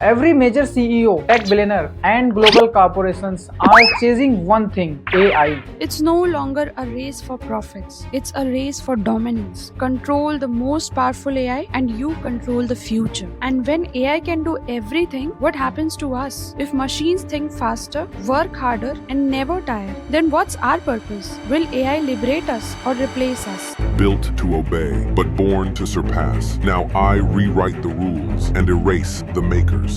Every major CEO, tech billionaire, and global corporations are chasing one thing: AI. It's no longer a race for profits. It's a race for dominance. Control the most powerful AI and you control the future. And when AI can do everything, what happens to us? If machines think faster, work harder, and never tire, then what's our purpose? Will AI liberate us or replace us? Built to obey, but born to surpass. Now I rewrite the rules and erase the makers.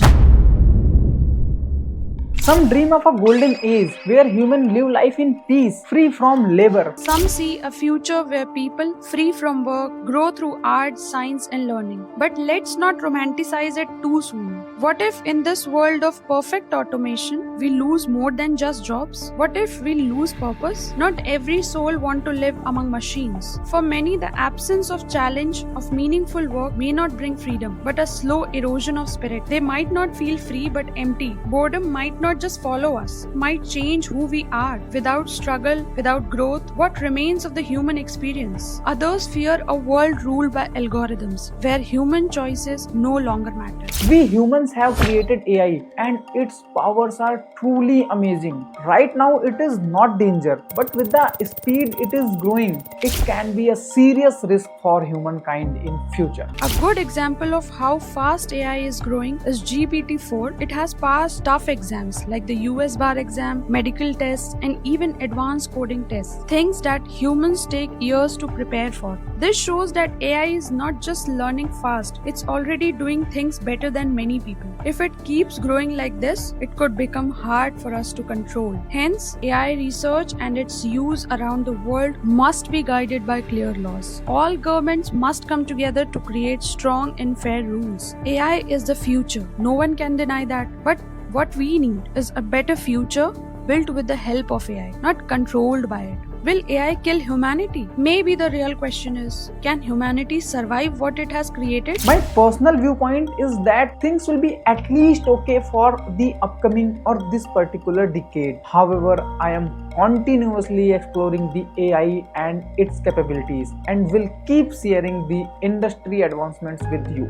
Some dream of a golden age where humans live life in peace, free from labor. Some see a future where people, free from work, grow through art, science, and learning. But let's not romanticize it too soon. What if in this world of perfect automation, we lose more than just jobs? What if we lose purpose? Not every soul wants to live among machines. For many, the absence of challenge, of meaningful work may not bring freedom, but a slow erosion of spirit. They might not feel free but empty. Boredom might not just follow us, might change who we are. Without struggle, without growth, what remains of the human experience? Others fear a world ruled by algorithms, where human choices no longer matter. We humans have created AI and its powers are truly amazing. Right now it is not danger, but with the speed it is growing, it can be a serious risk for humankind in future. A good example of how fast AI is growing is GPT-4. It has passed tough exams like the US bar exam, medical tests, and even advanced coding tests, things that humans take years to prepare for. This shows that AI is not just learning fast, it's already doing things better than many people. If it keeps growing like this, it could become hard for us to control. Hence, AI research and its use around the world must be guided by clear laws. All governments must come together to create strong and fair rules. AI is the future, no one can deny that, but what we need is a better future built with the help of AI, not controlled by it. Will AI kill humanity? Maybe the real question is, can humanity survive what it has created? My personal viewpoint is that things will be at least okay for the upcoming or this particular decade. However, I am continuously exploring the AI and its capabilities and will keep sharing the industry advancements with you.